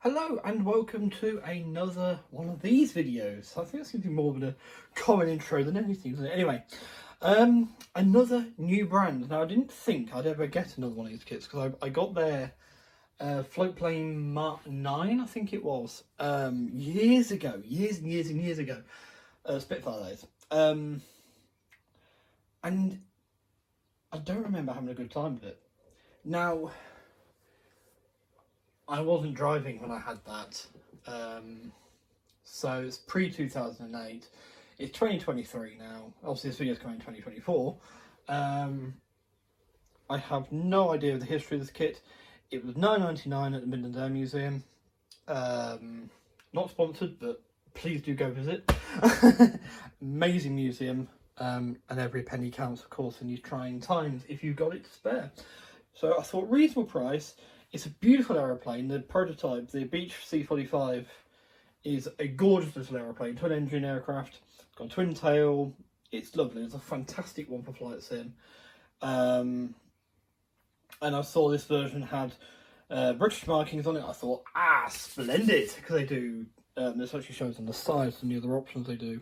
Hello and welcome to another one of these videos. I think it's going to be more of a common intro than anything, isn't it? Anyway, another new brand. Now, I didn't think I'd ever get another one of these kits because I got their float plane Mark 9, I think it was, years ago, years and years ago. Spitfire days. And I don't remember having a good time with it. Now, I wasn't driving when I had that, so it's pre-2008. It's 2023 now. Obviously, this video's coming in 2024. I have no idea of the history of this kit. It was £9.99 at the Midland Air Museum. Not sponsored, but please do go visit. Amazing museum, and every penny counts, of course, in these trying times if you've got it to spare. So I thought reasonable price. It's a beautiful aeroplane. The prototype, the Beech C-45, is a gorgeous little aeroplane, twin engine aircraft. It's got a twin tail. It's lovely. It's a fantastic one for flight sim. And I saw this version had British markings on it. I thought, splendid, because they do. This actually shows on the side some of the other options they do.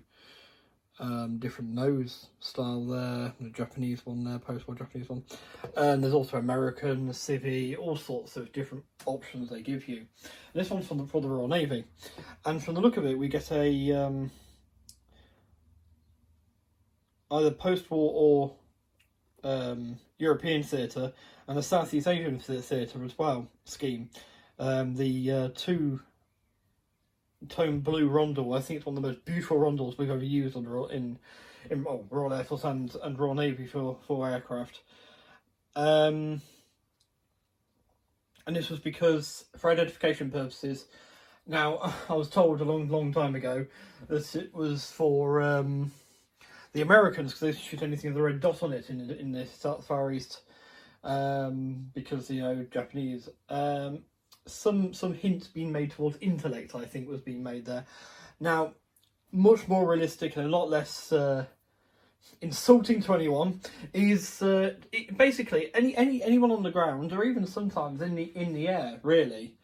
Different nose style there, the Japanese one there, post-war Japanese one, and there's also American, Civi, all sorts of different options they give you. And this one's for the Royal Navy, and from the look of it, we get a either post-war or European theatre and a Southeast Asian theatre as well scheme. The two-tone blue rondel, I think it's one of the most beautiful rondels we've ever used on Royal Air Force and Royal Navy for aircraft. And this was because, for identification purposes, now I was told a long time ago that it was for the Americans, because they shoot anything with a red dot on it in the Far East, because, you know, Japanese. Some hint being made towards intellect, I think, was being made there. Now, much more realistic and a lot less insulting to anyone is basically anyone on the ground, or even sometimes in the air. Really,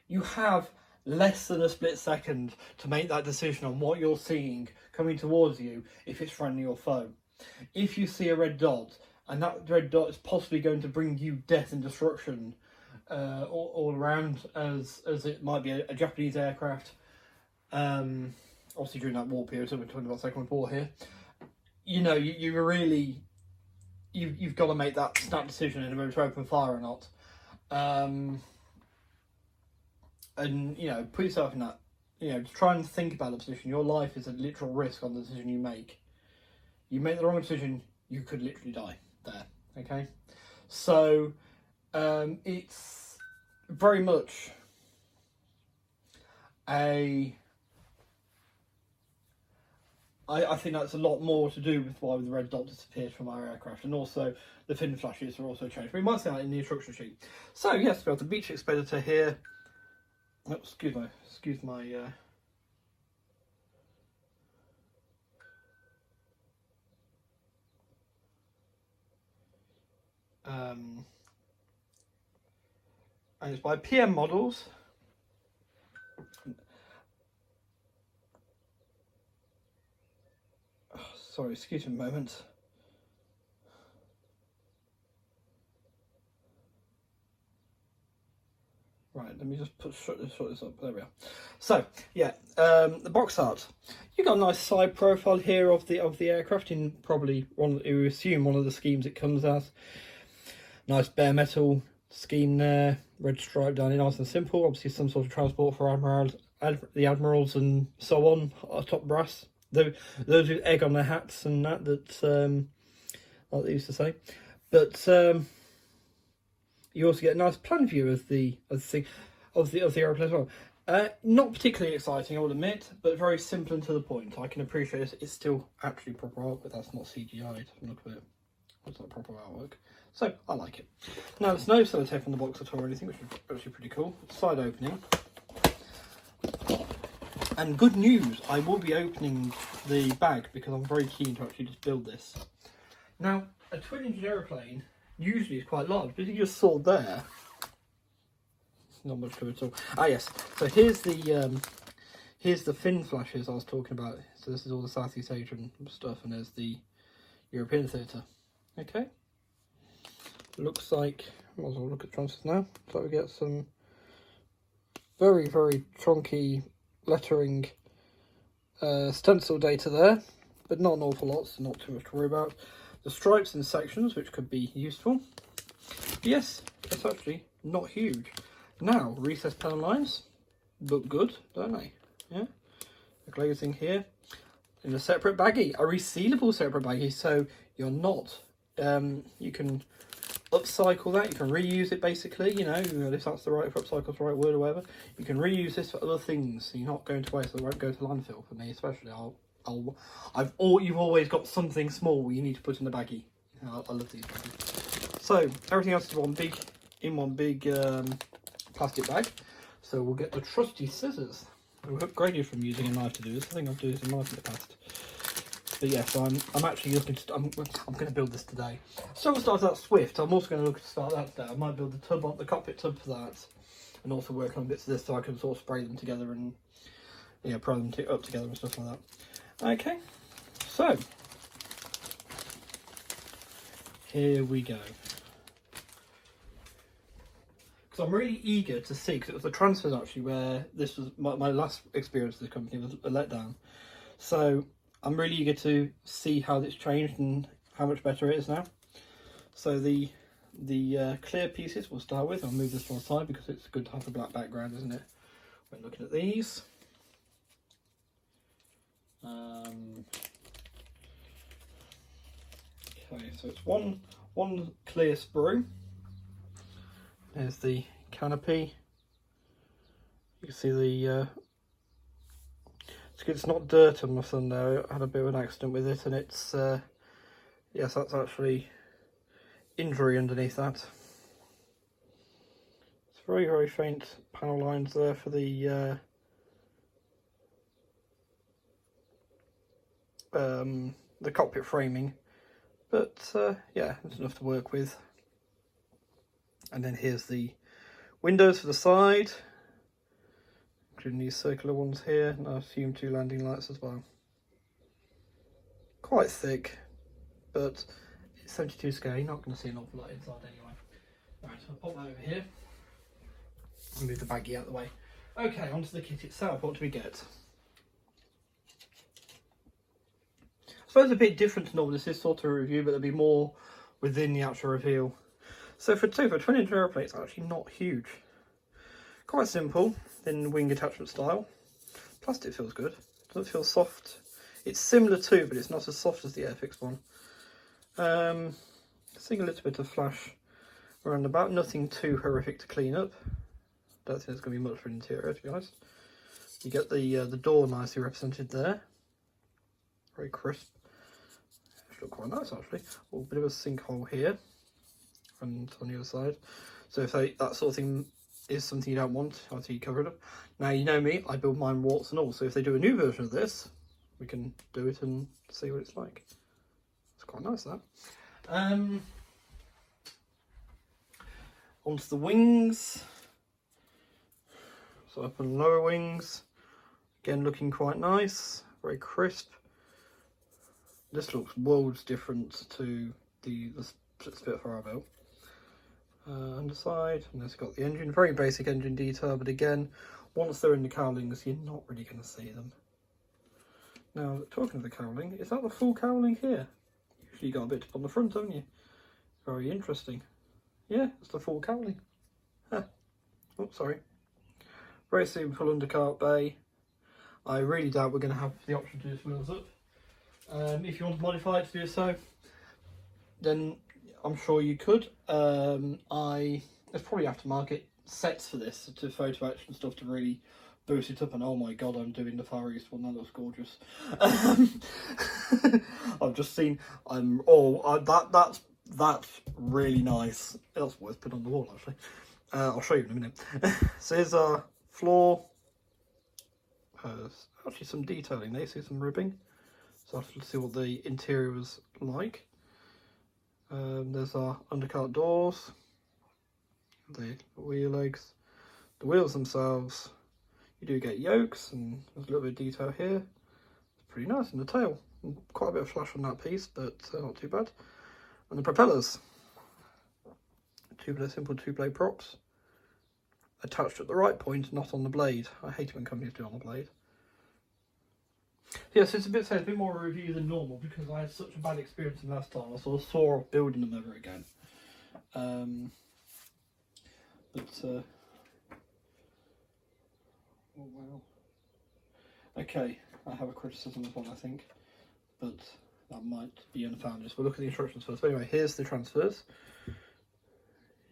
you have less than a split second to make that decision on what you're seeing coming towards you, if it's friendly or foe. If you see a red dot, and that red dot is possibly going to bring you death and destruction all around, as it might be a Japanese aircraft, obviously during that war period, so we're talking about Second World War here. You know, you've got to make that snap decision in whether to open fire or not, and you know, put yourself in that. You know, to try and think about the position. Your life is a literal risk on the decision you make. You make the wrong decision, you could literally die there. Okay, so it's very much I think that's a lot more to do with why the red dot disappeared from our aircraft, and also the fin flashes are also changed. We might see that in the instruction sheet. So yes, we have the Beech Expeditor here. Oh, excuse my and it's by PM Models. Oh, sorry, excuse me a moment. Right, let me just shut this up. There we are. So yeah, the box art. You got a nice side profile here of the aircraft in probably you assume one of the schemes it comes as. Nice bare metal scheme there, red stripe down in, nice and simple. Obviously some sort of transport for the admirals and so on, top brass. Those with egg on their hats and that like they used to say. But you also get a nice plan view of the aeroplane as well. Not particularly exciting, I will admit, but very simple and to the point. I can appreciate it. It's still actually proper art, but that's not CGI'd. Look at it. That's not proper artwork. So I like it. Now there's no sellotape on the box at all or anything, which is actually pretty cool. Side opening. And good news, I will be opening the bag because I'm very keen to actually just build this. Now, a twin engine aeroplane usually is quite large, but you just saw there, not much to it at all. Ah, yes. So here's the fin flashes I was talking about. So this is all the Southeast Asian stuff, and there's the European theatre. Okay. Looks like, might as well look at transfers now. So we get some very, very chunky lettering stencil data there, but not an awful lot, so not too much to worry about. The stripes in sections, which could be useful. Yes, it's actually not huge. Now, recessed panel lines look good, don't they? Yeah. The glazing here in a separate baggie, a resealable separate baggie, so you're not, you can upcycle that, you can reuse it basically, you know, if that's the right, if upcycle's the right word or whatever. You can reuse this for other things, so you're not going to waste, so it won't go to landfill for me especially. You've always got something small you need to put in the baggie. I love these baggies. So everything else is in one big plastic bag. So we'll get the trusty scissors. We've upgraded from using a knife to do this. I think I've done a knife in the past. But yes, I'm actually looking to. I'm going to build this today. So we'll start that Swift. I'm also going to look to start that today. I might build the cockpit tub for that, and also work on bits of this so I can sort of spray them together and pry them up together and stuff like that. Okay, so here we go. Because I'm really eager to see, because it was the transfers actually where this was my last experience with the company was a letdown. So I'm really eager to see how it's changed and how much better it is now. So the clear pieces we'll start with. I'll move this to one side because it's good to have the black background, isn't it, when looking at these. Okay, so it's one clear sprue. There's the canopy. You can see the it's not dirt on my son there. I had a bit of an accident with it, and it's yes, that's actually injury underneath that. It's very, very faint panel lines there for the cockpit framing, but yeah, it's enough to work with. And then here's the windows for the side, including these circular ones here, and I assume 2 landing lights as well. Quite thick, but it's 72 scale, you're not going to see an awful lot inside anyway. Right, so I'll pop that over here and move the baggie out of the way. Okay, onto the kit itself. What do we get? I suppose a bit different to normal. This is sort of a review, but there'll be more within the actual reveal. So for a 20-inch aeroplane, it's actually not huge. Quite simple, thin wing attachment style. Plastic feels good. Doesn't feel soft. It's similar to, but it's not as soft as the Airfix one. Seeing a little bit of flash around about. Nothing too horrific to clean up. Don't think there's going to be much for an interior, to be honest. You get the door nicely represented there. Very crisp. Should look quite nice actually. A bit of a sinkhole here. And on the other side, so if that sort of thing is something you don't want, after you cover it up. Now you know me, I build mine warts and all, so if they do a new version of this, we can do it and see what it's like. It's quite nice, that. Onto the wings. So upper and lower wings, again looking quite nice, very crisp. This looks worlds different to the Spitfire I built. Underside, and it's got the engine, very basic engine detail, but again, once they're in the cowlings, you're not really going to see them. Now, talking of the cowling, is that the full cowling here? Usually you got a bit on the front, haven't you? Very interesting. Yeah, it's the full cowling. Huh. Oh, sorry. Very simple undercart bay. I really doubt we're going to have the option to do this wheels up. If you want to modify it to do so, then I'm sure you could. There's probably aftermarket sets for this to photo etch and stuff to really boost it up. And oh my god, I'm doing the Far East one. That looks gorgeous. I've just seen. That's really nice. That's worth putting on the wall actually. I'll show you in a minute. So here's our floor. Actually, some detailing there. See some ribbing. So I'll have to see what the interior was like. There's our undercart doors, the wheel legs, The wheels themselves, you do get yokes, and there's a little bit of detail here. It's pretty nice in the tail. Quite a bit of flash on that piece, but not too bad. And the propellers, simple two-blade props, attached at the right point, not on the blade. I hate it when companies do it on the blade. Yes, it's a bit more of a review than normal because I had such a bad experience the last time. I sort of saw off building them ever again. Oh wow. Okay, I have a criticism of one, I think, but that might be unfounded. So we'll look at the instructions first. But anyway, here's the transfers.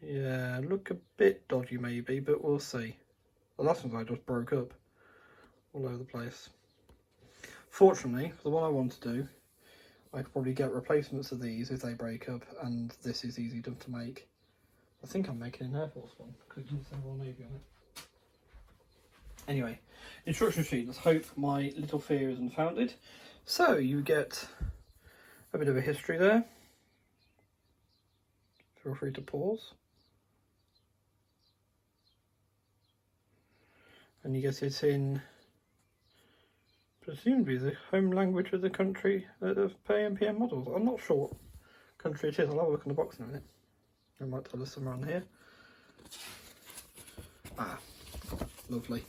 Yeah, look a bit dodgy maybe, but we'll see. The last one I just broke up all over the place. Fortunately, for the one I want to do, I could probably get replacements of these if they break up, and this is easy enough to make. I think I'm making an Air Force one, because it doesn't say Royal Navy on it. Anyway, instruction sheet. Let's hope my little fear is unfounded. So, you get a bit of a history there. Feel free to pause. And you get it in, presumably, the home language of the country of PM models. I'm not sure what country it is. I'll have a look in the box in a minute. It might tell us somewhere on here. Ah, lovely.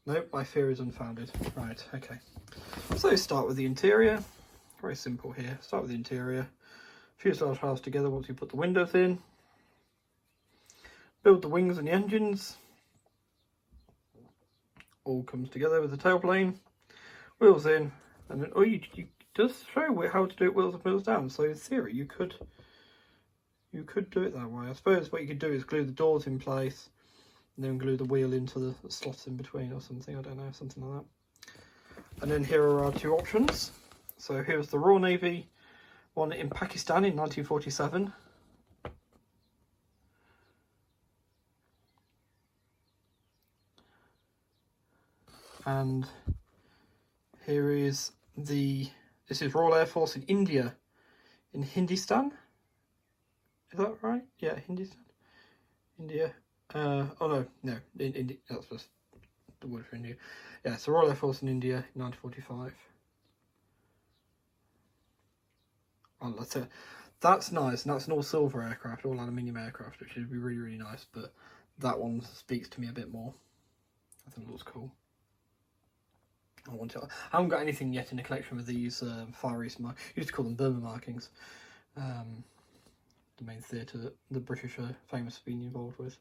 Nope, my fear is unfounded. Right, okay. So start with the interior. Very simple here. Start with the interior. Fuselage halves together once you put the windows in. Build the wings and the engines. All comes together with the tailplane. Wheels in, and then it does show how to do it wheels up, wheels down. So in theory, you could do it that way. I suppose what you could do is glue the doors in place, and then glue the wheel into the slots in between or something. I don't know, something like that. And then here are our two options. So here's the Royal Navy one in Pakistan in 1947. And here is this is Royal Air Force in India, in Hindustan. Is that right? Yeah, Hindustan. India. Oh no, in India. That's just the word for India. Yeah, so Royal Air Force in India, 1945. Oh, that's it. That's nice, and that's an all-silver aircraft, all aluminium aircraft, which would be really, really nice. But that one speaks to me a bit more. I think it looks cool. I haven't got anything yet in the collection with these Far East markings. You used to call them Burma markings. The main theatre that the British are famous for being involved with.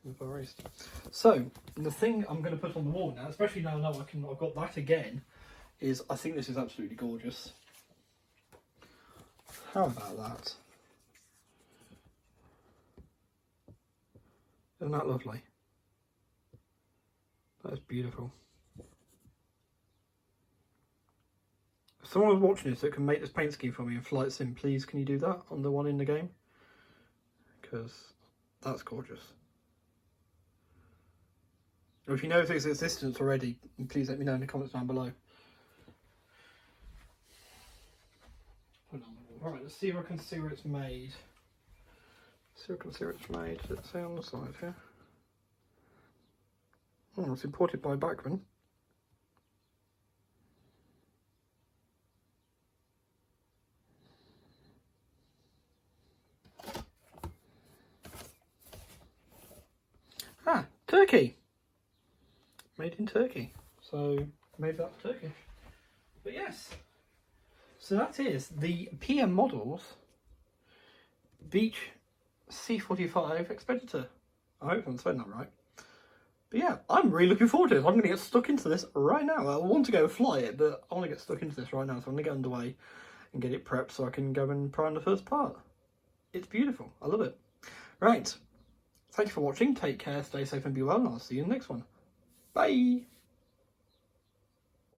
The Far East. So, the thing I'm going to put on the wall now, especially now I've got that again, is I think this is absolutely gorgeous. How about that? Isn't that lovely? That is beautiful. If someone was watching this that can make this paint scheme for me and flight sim, please can you do that on the one in the game? Because that's gorgeous. Or if you know of its existence already, please let me know in the comments down below. Alright, let's see if I can see where it's made. Let's say on the side here. Oh, it's imported by Bachmann. Ah, Turkey. Made in Turkey. So maybe that's Turkish. But yes. So that is the PM models Beech C-45 Expeditor. I hope I'm saying that right. But yeah, I'm really looking forward to it. I'm going to get stuck into this right now. I want to go fly it, but I want to get stuck into this right now. So I'm going to get underway and get it prepped so I can go and prime the first part. It's beautiful. I love it. Right. Thank you for watching. Take care, stay safe and be well, and I'll see you in the next one. Bye!